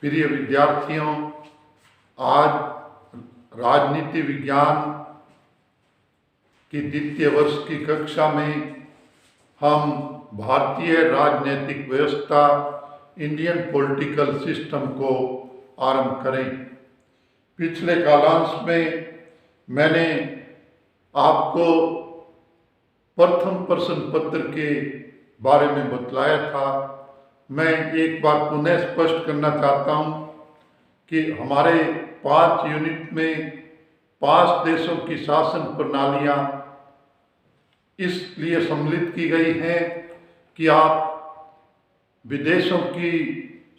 प्रिय विद्यार्थियों, आज राजनीति विज्ञान की द्वितीय वर्ष की कक्षा में हम भारतीय राजनीतिक व्यवस्था इंडियन पॉलिटिकल सिस्टम को आरंभ करें। पिछले कालांश में मैंने आपको प्रथम प्रश्न पत्र के बारे में बतलाया था। मैं एक बार पुनः स्पष्ट करना चाहता हूं कि हमारे 5 यूनिट में 5 देशों की शासन प्रणालियां इसलिए सम्मिलित की गई हैं कि आप विदेशों की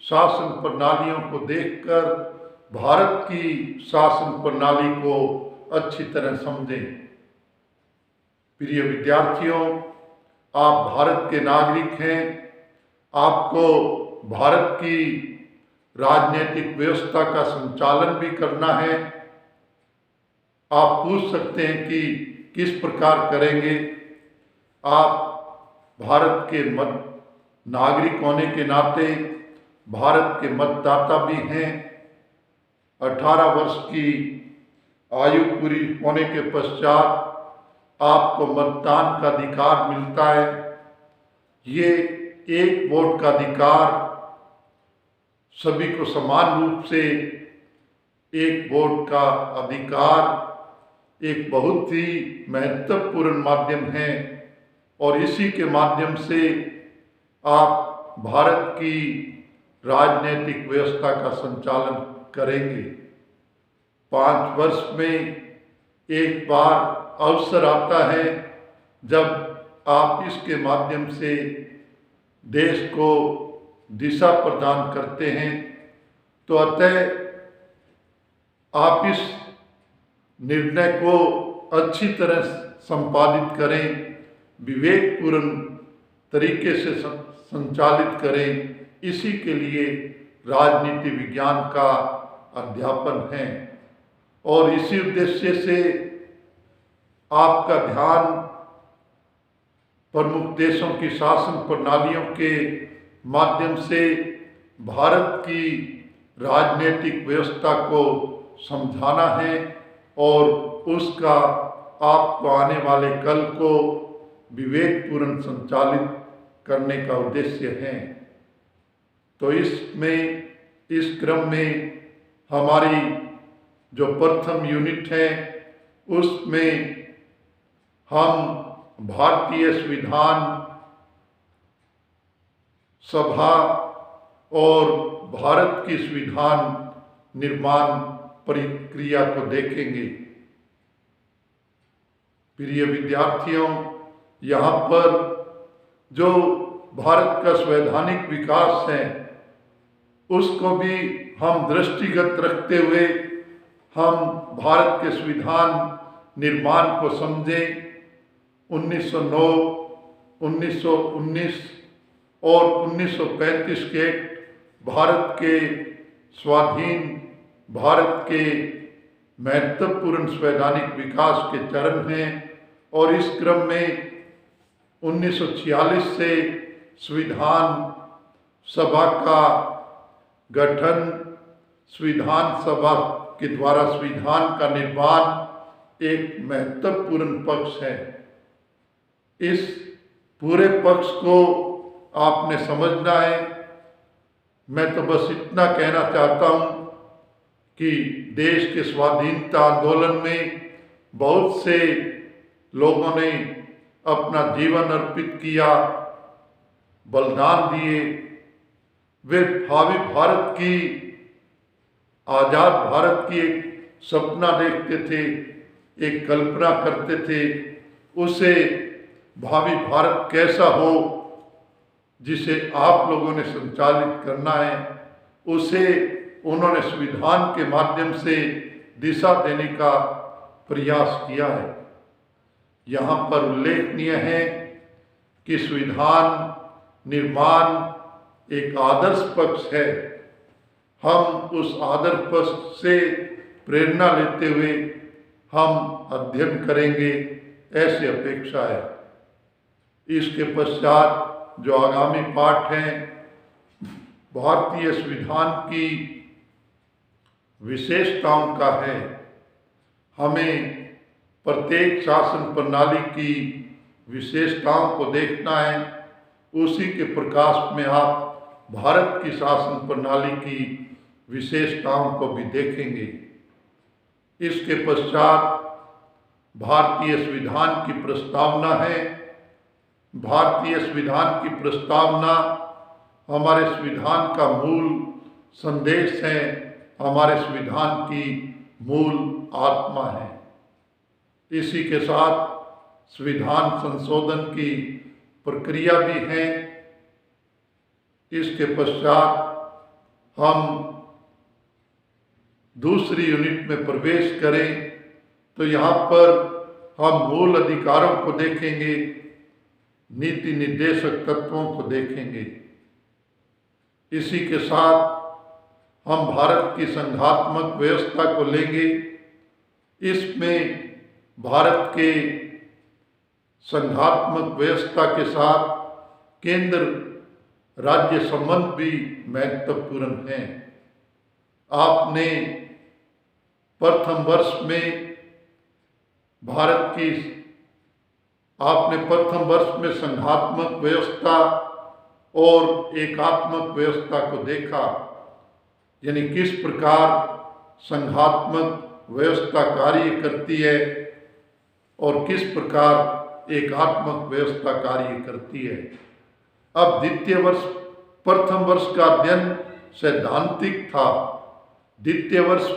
शासन प्रणालियों को देखकर भारत की शासन प्रणाली को अच्छी तरह समझें। प्रिय विद्यार्थियों, आप भारत के नागरिक हैं। आपको भारत की राजनीतिक व्यवस्था का संचालन भी करना है। आप पूछ सकते हैं कि किस प्रकार करेंगे। आप भारत के नागरिक होने के नाते भारत के मतदाता भी हैं। 18 वर्ष की आयु पूरी होने के पश्चात आपको मतदान का अधिकार मिलता है। ये एक वोट का अधिकार सभी को समान रूप से एक वोट का अधिकार एक बहुत ही महत्वपूर्ण माध्यम है और इसी के माध्यम से आप भारत की राजनीतिक व्यवस्था का संचालन करेंगे। 5 वर्ष में एक बार अवसर आता है जब आप इसके माध्यम से देश को दिशा प्रदान करते हैं। तो अतः आप इस निर्णय को अच्छी तरह संपादित करें, विवेकपूर्ण तरीके से संचालित करें। इसी के लिए राजनीति विज्ञान का अध्यापन है और इसी उद्देश्य से आपका ध्यान प्रमुख देशों की शासन प्रणालियों के माध्यम से भारत की राजनीतिक व्यवस्था को समझाना है और उसका आपको आने वाले कल को विवेकपूर्ण संचालित करने का उद्देश्य है। तो इस क्रम में हमारी जो प्रथम यूनिट है उसमें हम भारतीय संविधान सभा और भारत की संविधान निर्माण प्रक्रिया को देखेंगे। प्रिय विद्यार्थियों, यहाँ पर जो भारत का संवैधानिक विकास है उसको भी हम दृष्टिगत रखते हुए हम भारत के संविधान निर्माण को समझें। 1909, 1919 और 1935 के भारत के स्वाधीन भारत के महत्वपूर्ण संवैधानिक विकास के चरण हैं और इस क्रम में 1946 से संविधान सभा का गठन, संविधान सभा के द्वारा संविधान का निर्माण एक महत्वपूर्ण पक्ष है। इस पूरे पक्ष को आपने समझना है। मैं तो बस इतना कहना चाहता हूँ कि देश के स्वाधीनता आंदोलन में बहुत से लोगों ने अपना जीवन अर्पित किया, बलिदान दिए। वे भावी भारत की, आज़ाद भारत की एक सपना देखते थे, एक कल्पना करते थे। उसे भावी भारत कैसा हो जिसे आप लोगों ने संचालित करना है, उसे उन्होंने संविधान के माध्यम से दिशा देने का प्रयास किया है। यहाँ पर उल्लेखनीय है कि संविधान निर्माण एक आदर्श पक्ष है। हम उस आदर्श पक्ष से प्रेरणा लेते हुए हम अध्ययन करेंगे, ऐसी अपेक्षा है। इसके पश्चात जो आगामी पाठ हैं भारतीय संविधान की विशेषताओं का है। हमें प्रत्येक शासन प्रणाली की विशेषताओं को देखना है। उसी के प्रकाश में आप भारत की शासन प्रणाली की विशेषताओं को भी देखेंगे। इसके पश्चात भारतीय संविधान की प्रस्तावना है। भारतीय संविधान की प्रस्तावना हमारे संविधान का मूल संदेश है, हमारे संविधान की मूल आत्मा है। इसी के साथ संविधान संशोधन की प्रक्रिया भी है। इसके पश्चात हम दूसरी यूनिट में प्रवेश करें तो यहाँ पर हम मूल अधिकारों को देखेंगे, नीति निर्देशक तत्वों को देखेंगे। इसी के साथ हम भारत की संघात्मक व्यवस्था को लेंगे। इसमें भारत के संघात्मक व्यवस्था के साथ केंद्र राज्य संबंध भी महत्वपूर्ण हैं। आपने प्रथम वर्ष में संघात्मक व्यवस्था और एकात्मक व्यवस्था को देखा, यानी किस प्रकार संघात्मक व्यवस्था कार्य करती है और किस प्रकार एकात्मक व्यवस्था कार्य करती है। अब प्रथम वर्ष का अध्ययन सैद्धांतिक था। द्वितीय वर्ष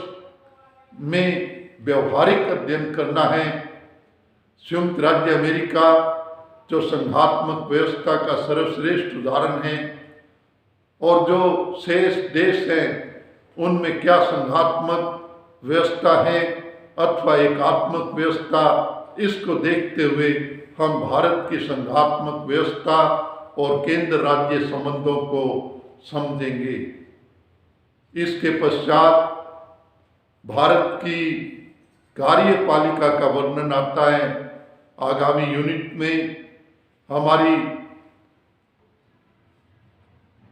में व्यवहारिक अध्ययन करना है। संयुक्त राज्य अमेरिका जो संघात्मक व्यवस्था का सर्वश्रेष्ठ उदाहरण है, और जो शेष देश हैं उनमें क्या संघात्मक व्यवस्था है अथवा एकात्मक व्यवस्था, इसको देखते हुए हम भारत की संघात्मक व्यवस्था और केंद्र राज्य संबंधों को समझेंगे। इसके पश्चात भारत की कार्यपालिका का वर्णन आता है। आगामी यूनिट में हमारी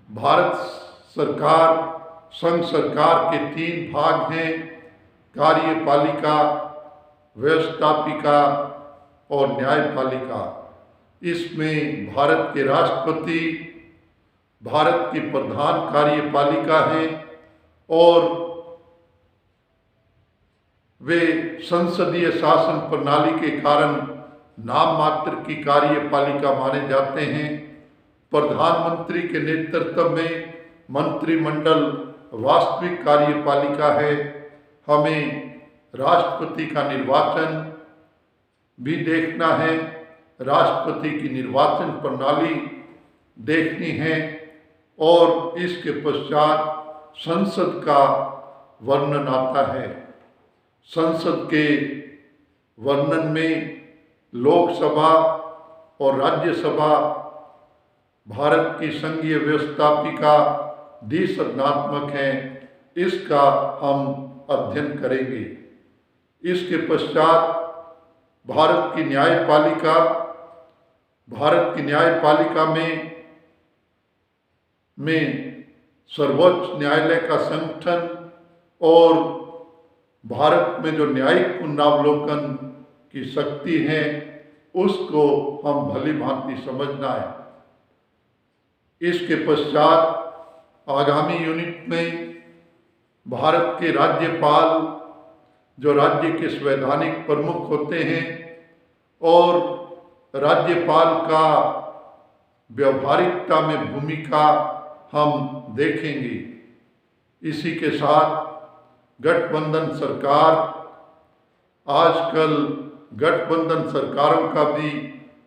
भारत सरकार, संघ सरकार के 3 भाग हैं, कार्यपालिका, व्यवस्थापिका और न्यायपालिका। इसमें भारत के राष्ट्रपति भारत की प्रधान कार्यपालिका हैं और वे संसदीय शासन प्रणाली के कारण नाम मात्र की कार्यपालिका माने जाते हैं। प्रधानमंत्री के नेतृत्व में मंत्रिमंडल वास्तविक कार्यपालिका है। हमें राष्ट्रपति का निर्वाचन भी देखना है, राष्ट्रपति की निर्वाचन प्रणाली देखनी है और इसके पश्चात संसद का वर्णन आता है। संसद के वर्णन में लोकसभा और राज्यसभा भारत की संघीय व्यवस्थापिका द्विसदनात्मक है, इसका हम अध्ययन करेंगे। इसके पश्चात भारत की न्यायपालिका में सर्वोच्च न्यायालय का संगठन और भारत में जो न्यायिक पुनरावलोकन की शक्ति है उसको हम भली भांति समझना है। इसके पश्चात आगामी यूनिट में भारत के राज्यपाल जो राज्य के संवैधानिक प्रमुख होते हैं और राज्यपाल का व्यवहारिकता में भूमिका हम देखेंगे। इसी के साथ गठबंधन सरकार, आजकल गठबंधन सरकारों का भी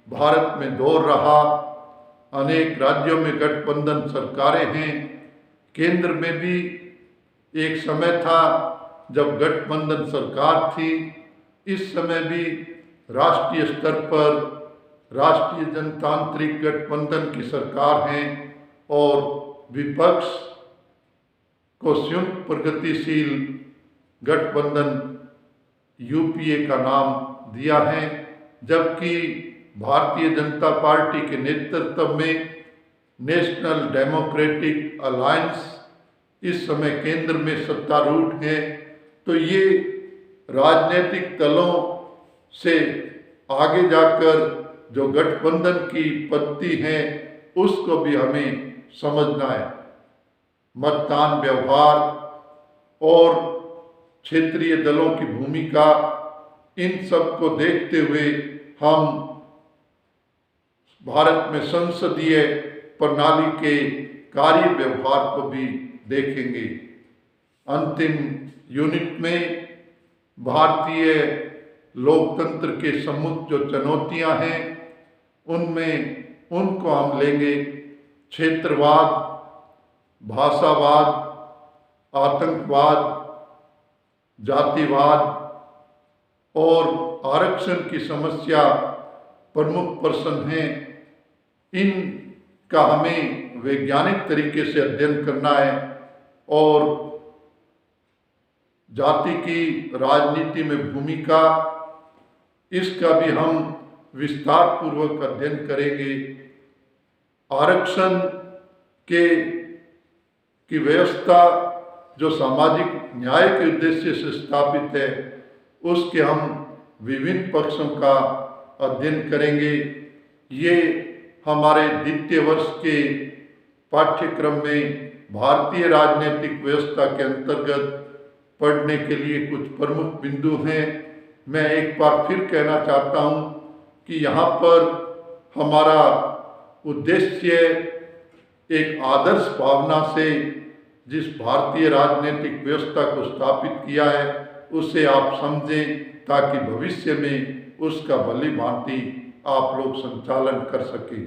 भारत में दौर रहा। अनेक राज्यों में गठबंधन सरकारें हैं। केंद्र में भी एक समय था जब गठबंधन सरकार थी। इस समय भी राष्ट्रीय स्तर पर राष्ट्रीय जनतांत्रिक गठबंधन की सरकार है और विपक्ष को संयुक्त प्रगतिशील गठबंधन यूपीए का नाम दिया है, जबकि भारतीय जनता पार्टी के नेतृत्व में नेशनल डेमोक्रेटिक अलायंस इस समय केंद्र में सत्तारूढ़ है। तो ये राजनीतिक दलों से आगे जाकर जो गठबंधन की पद्धति है उसको भी हमें समझना है। मतदान व्यवहार और क्षेत्रीय दलों की भूमिका, इन सब को देखते हुए हम भारत में संसदीय प्रणाली के कार्य व्यवहार को भी देखेंगे। अंतिम यूनिट में भारतीय लोकतंत्र के सम्मुख जो चुनौतियां हैं उनमें उनको हम लेंगे। क्षेत्रवाद, भाषावाद, आतंकवाद, जातिवाद और आरक्षण की समस्या प्रमुख प्रश्न हैं। इनका हमें वैज्ञानिक तरीके से अध्ययन करना है और जाति की राजनीति में भूमिका, इसका भी हम विस्तार पूर्वक अध्ययन करेंगे। आरक्षण की व्यवस्था जो सामाजिक न्याय के उद्देश्य से स्थापित है उसके हम विभिन्न पक्षों का अध्ययन करेंगे। ये हमारे द्वितीय वर्ष के पाठ्यक्रम में भारतीय राजनीतिक व्यवस्था के अंतर्गत पढ़ने के लिए कुछ प्रमुख बिंदु हैं। मैं एक बार फिर कहना चाहता हूँ कि यहाँ पर हमारा उद्देश्य एक आदर्श भावना से जिस भारतीय राजनीतिक व्यवस्था को स्थापित किया है उसे आप समझें, ताकि भविष्य में उसका भली भांति आप लोग संचालन कर सकें।